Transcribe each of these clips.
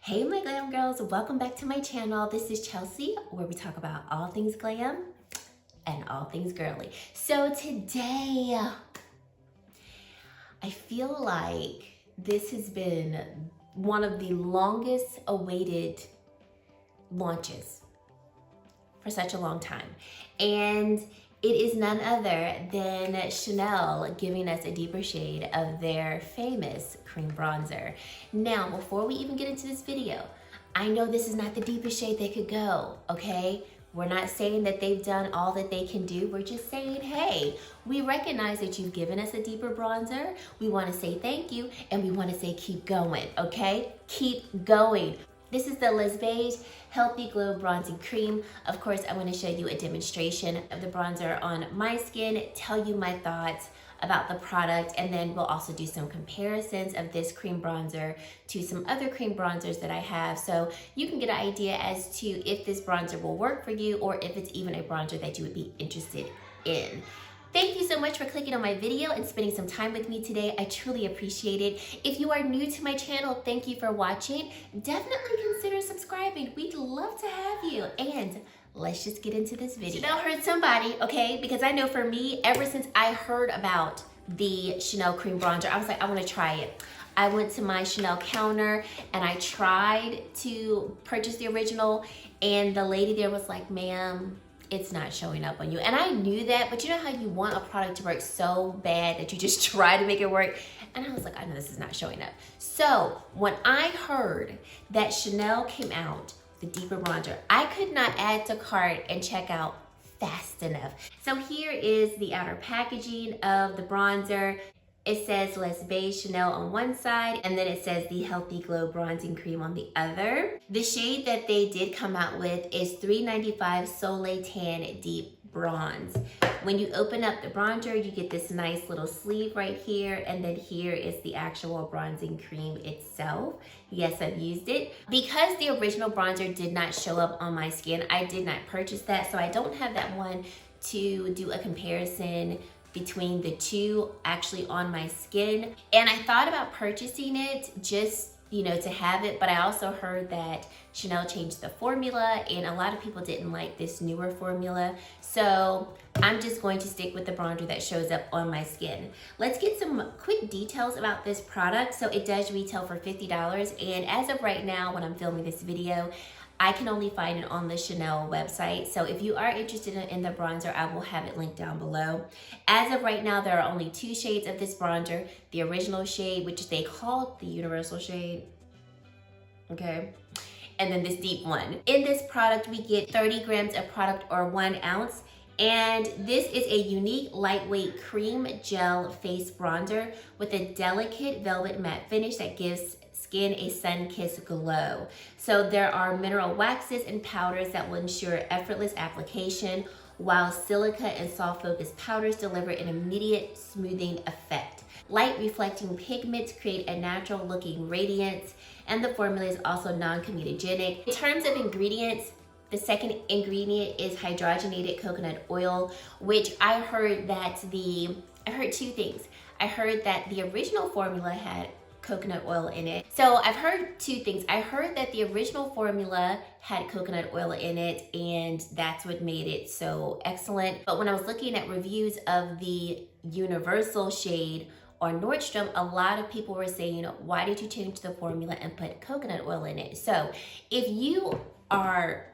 Hey my glam girls, welcome back to my channel. This is Chelsea, where we talk about all things glam and all things girly. So today, I feel like this has been one of the longest awaited launches for such a long time. And it is none other than Chanel giving us a deeper shade of their famous cream bronzer. Now, before we even get into this video, I know this is not the deepest shade they could go, okay? We're not saying that they've done all that they can do. We're just saying, hey, we recognize that you've given us a deeper bronzer. We want to say thank you, and we want to say keep going, okay? Keep going. This is the Les Beiges Healthy Glow Bronzing Cream. Of course, I'm going to show you a demonstration of the bronzer on my skin, tell you my thoughts about the product, and then we'll also do some comparisons of this cream bronzer to some other cream bronzers that I have, so you can get an idea as to if this bronzer will work for you or if it's even a bronzer that you would be interested in. Thank you so much for clicking on my video and spending some time with me today. I truly appreciate it. If you are new to my channel, thank you for watching. Definitely consider subscribing. We'd love to have you. And let's just get into this video. Chanel heard somebody, okay? Because I know for me, ever since I heard about the Chanel cream bronzer, I was like, I want to try it. I went to my Chanel counter and I tried to purchase the original, and the lady there was like, ma'am, it's not showing up on you. And I knew that, but you know how you want a product to work so bad that you just try to make it work? And I was like, I know this is not showing up. So when I heard that Chanel came out with the deeper bronzer, I could not add to cart and check out fast enough. So here is the outer packaging of the bronzer. It says Les Beiges Chanel on one side, and then it says the Healthy Glow Bronzing Cream on the other. The shade that they did come out with is 395 Soleil Tan Deep Bronze. When you open up the bronzer, you get this nice little sleeve right here, and then here is the actual bronzing cream itself. Yes, I've used it. Because the original bronzer did not show up on my skin, I did not purchase that, so I don't have that one to do a comparison between the two actually on my skin. And I thought about purchasing it just, you know, to have it, but I also heard that Chanel changed the formula and a lot of people didn't like this newer formula. So I'm just going to stick with the bronzer that shows up on my skin. Let's get some quick details about this product. So it does retail for $50, and as of right now when I'm filming this video, I can only find it on the Chanel website. So if you are interested in the bronzer, I will have it linked down below. As of right now, there are only two shades of this bronzer. The original shade, which they call the universal shade, okay? And then this deep one. In this product, we get 30 grams of product or 1 ounce. And this is a unique lightweight cream gel face bronzer with a delicate velvet matte finish that gives skin a sun-kissed glow. So there are mineral waxes and powders that will ensure effortless application, while silica and soft focus powders deliver an immediate smoothing effect. Light reflecting pigments create a natural looking radiance, and the formula is also non-comedogenic. In terms of ingredients, the second ingredient is hydrogenated coconut oil, which I heard two things. I heard that the original formula had coconut oil in it. So I've heard two things. I heard that the original formula had coconut oil in it, and that's what made it so excellent. But when I was looking at reviews of the universal shade on Nordstrom, a lot of people were saying, why did you change the formula and put coconut oil in it? So if you are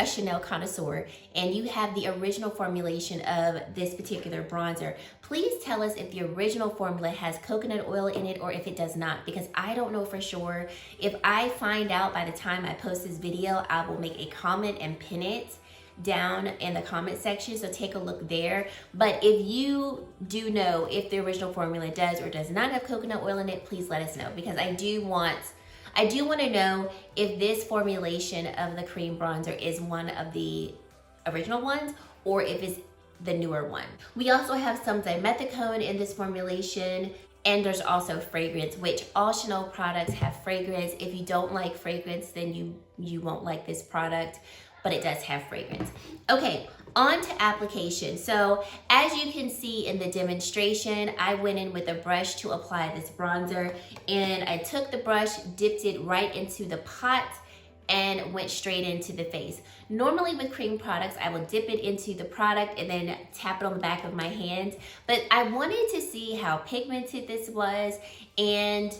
a Chanel connoisseur and you have the original formulation of this particular bronzer, please tell us if the original formula has coconut oil in it or if it does not, because I don't know for sure. If I find out by the time I post this video, I will make a comment and pin it down in the comment section, so take a look there. But if you do know if the original formula does or does not have coconut oil in it, please let us know, because I do want to know if this formulation of the cream bronzer is one of the original ones or if it's the newer one. We also have some dimethicone in this formulation, and there's also fragrance, which all Chanel products have fragrance. If you don't like fragrance, then you won't like this product. but it does have fragrance. Okay, on to application. So as you can see in the demonstration, I went in with a brush to apply this bronzer, and I took the brush, dipped it right into the pot, and went straight into the face. Normally with cream products, I will dip it into the product and then tap it on the back of my hand. But I wanted to see how pigmented this was and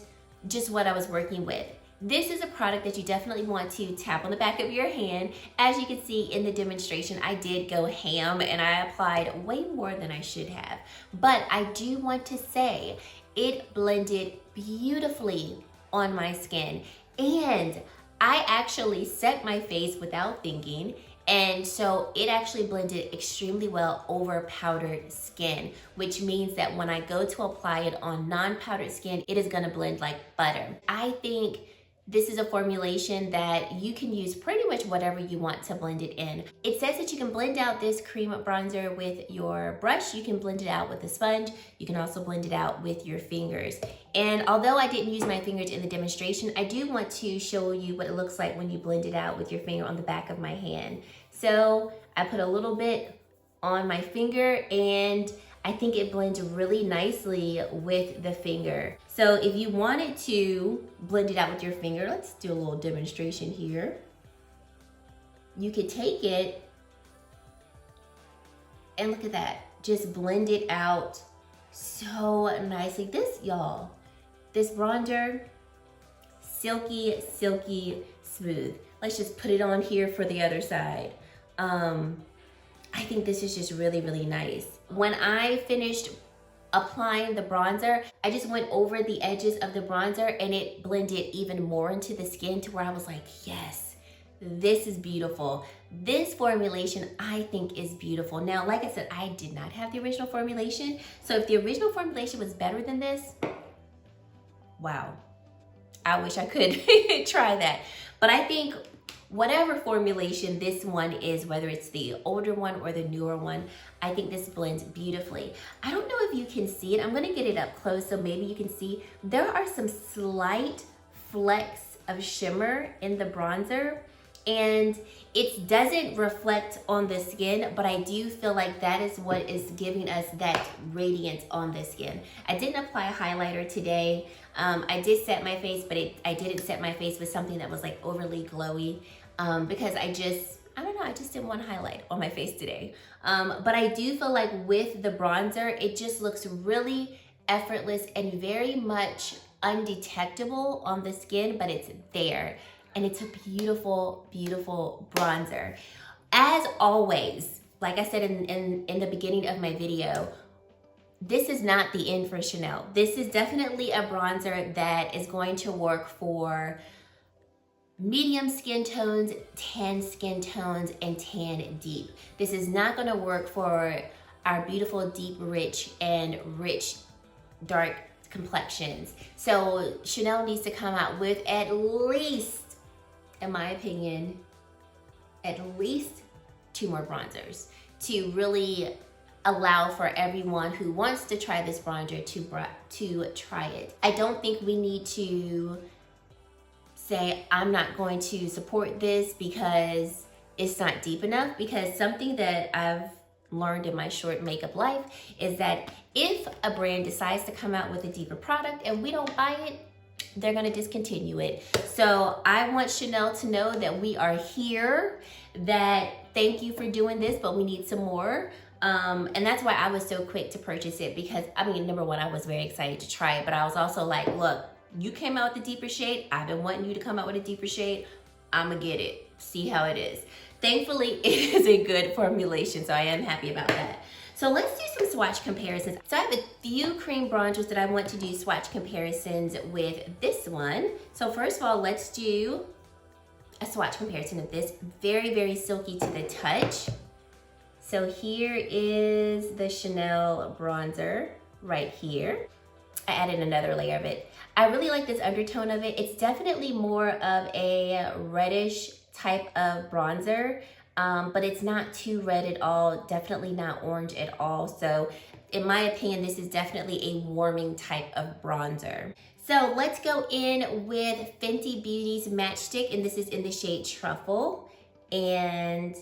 just what I was working with. This is a product that you definitely want to tap on the back of your hand. As you can see in the demonstration, I did go ham and I applied way more than I should have. But I do want to say it blended beautifully on my skin, and I actually set my face without thinking, and so it actually blended extremely well over powdered skin, which means that when I go to apply it on non-powdered skin, it is gonna blend like butter. I think this is a formulation that you can use pretty much whatever you want to blend it in. It says that you can blend out this cream bronzer with your brush. You can blend it out with a sponge. You can also blend it out with your fingers. And although I didn't use my fingers in the demonstration, I do want to show you what it looks like when you blend it out with your finger on the back of my hand. So I put a little bit on my finger, and I think it blends really nicely with the finger. So if you wanted to blend it out with your finger, let's do a little demonstration here. You could take it and look at that, just blend it out so nicely. This, y'all, this bronzer, silky, silky smooth. Let's just put it on here for the other side. I think this is just really, really nice. When I finished applying the bronzer, I just went over the edges of the bronzer and it blended even more into the skin to where I was like, yes, this is beautiful. This formulation I think is beautiful. Now, like I said, I did not have the original formulation. So if the original formulation was better than this, wow, I wish I could try that. But I think whatever formulation this one is, whether it's the older one or the newer one, I think this blends beautifully. I don't know if you can see it. I'm gonna get it up close so maybe you can see. There are some slight flecks of shimmer in the bronzer, and it doesn't reflect on the skin, but I do feel like that is what is giving us that radiance on the skin. I didn't apply a highlighter today. I did set my face, but I didn't set my face with something that was like overly glowy because I don't know, I just didn't want to highlight on my face today. But I do feel like with the bronzer, it just looks really effortless and very much undetectable on the skin, but it's there. And it's a beautiful, beautiful bronzer. As always, like I said in the beginning of my video, this is not the end for Chanel. This is definitely a bronzer that is going to work for medium skin tones, tan skin tones, and tan deep. This is not gonna work for our beautiful deep rich and rich dark complexions. So Chanel needs to come out with at least, in my opinion, at least 2 more bronzers to really allow for everyone who wants to try this bronzer to try it. I don't think we need to say, I'm not going to support this because it's not deep enough, because something that I've learned in my short makeup life is that if a brand decides to come out with a deeper product and we don't buy it, they're gonna discontinue it. So I want Chanel to know that we are here, that thank you for doing this, but we need some more. And that's why I was so quick to purchase it, because I mean, number one, I was very excited to try it, but I was also like, look, you came out with a deeper shade. I've been wanting you to come out with a deeper shade. I'ma get it, see how it is. Thankfully, it is a good formulation, so I am happy about that. So let's do some swatch comparisons. So I have a few cream bronzers that I want to do swatch comparisons with this one. So first of all, let's do a swatch comparison of this. Very, very silky to the touch. So here is the Chanel bronzer right here. I added another layer of it. I really like this undertone of it. It's definitely more of a reddish type of bronzer, but it's not too red at all, definitely not orange at all. So in my opinion, this is definitely a warming type of bronzer. So let's go in with Fenty Beauty's Matchstick, and this is in the shade Truffle. And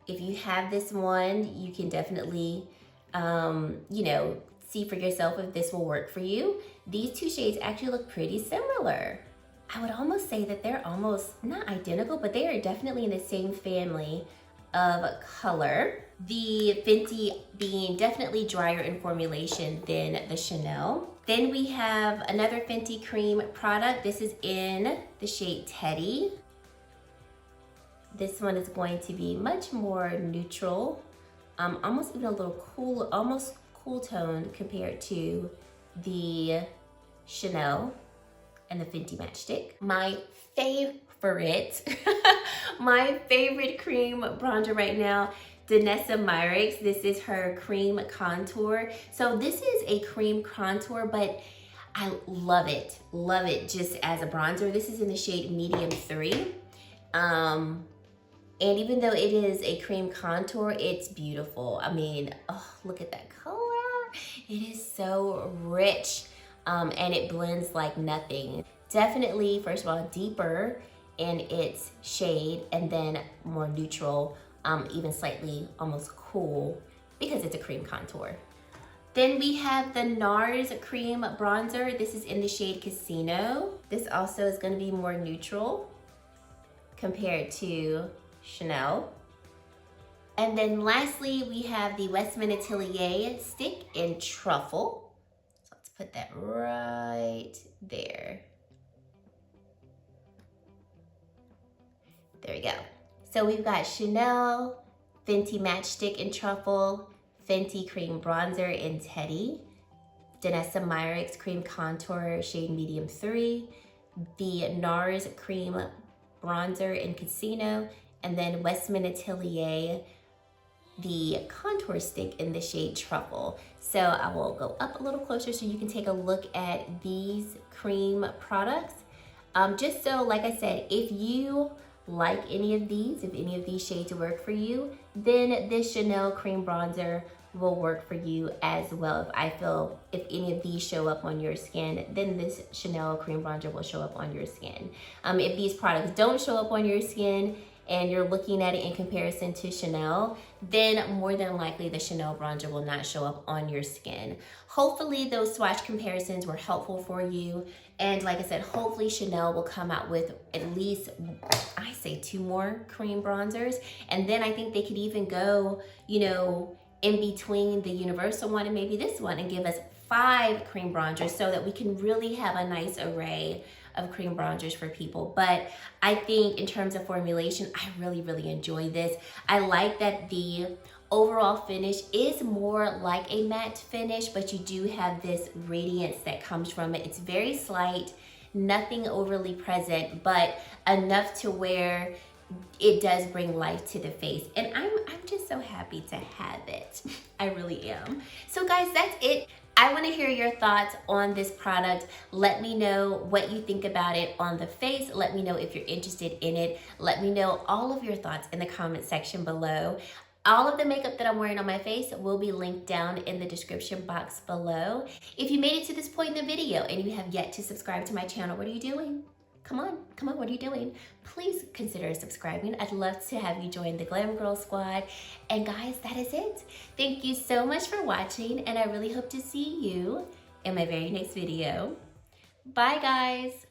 if you have this one, you can definitely, you know, see for yourself if this will work for you. These two shades actually look pretty similar. I would almost say that they're almost not identical, but they are definitely in the same family of color. The Fenty being definitely drier in formulation than the Chanel. Then we have another Fenty cream product. This is in the shade Teddy. This one is going to be much more neutral, almost even a little cool, almost cool tone compared to the Chanel and the Fenty Matchstick. My favorite, my favorite cream bronzer right now, Danessa Myricks. This is her cream contour. So this is a cream contour, but I love it just as a bronzer. This is in the shade Medium 3. And even though it is a cream contour, it's beautiful. I mean, oh, look at that color. It is so rich, and it blends like nothing. Definitely, first of all, deeper in its shade, and then more neutral, even slightly almost cool because it's a cream contour. Then we have the NARS cream bronzer. This is in the shade Casino. This also is gonna be more neutral compared to Chanel. And then lastly, we have the Westman Atelier stick in Truffle. So let's put that right there. There we go. So we've got Chanel, Fenty Matchstick in Truffle, Fenty Cream Bronzer in Teddy, Danessa Myricks Cream Contour shade Medium 3, the NARS Cream Bronzer in Casino, and then Westman Atelier, the contour stick in the shade Truffle. So I will go up a little closer so you can take a look at these cream products. Just so, like I said, if you like any of these, if any of these shades work for you, then this Chanel cream bronzer will work for you as well. If any of these show up on your skin, then this Chanel cream bronzer will show up on your skin. If these products don't show up on your skin and you're looking at it in comparison to Chanel, then more than likely the Chanel bronzer will not show up on your skin. Hopefully those swatch comparisons were helpful for you. And like I said, hopefully Chanel will come out with at least, I say 2 more cream bronzers. And then I think they could even go, you know, in between the Universal one and maybe this one and give us 5 cream bronzers so that we can really have a nice array of cream bronzers for people. But I think in terms of formulation, I really enjoy this. I like that the overall finish is more like a matte finish, but you do have this radiance that comes from it. It's very slight, nothing overly present, but enough to where it does bring life to the face. And I'm just so happy to have it. I really am. So guys, that's it. I want to hear your thoughts on this product. Let me know what you think about it on the face. Let me know if you're interested in it. Let me know all of your thoughts in the comment section below. All of the makeup that I'm wearing on my face will be linked down in the description box below. If you made it to this point in the video and you have yet to subscribe to my channel, what are you doing? Come on, what are you doing? Please consider subscribing. I'd love to have you join the Glam Girl Squad. And guys, that is it. Thank you so much for watching, and I really hope to see you in my very next video. Bye, guys.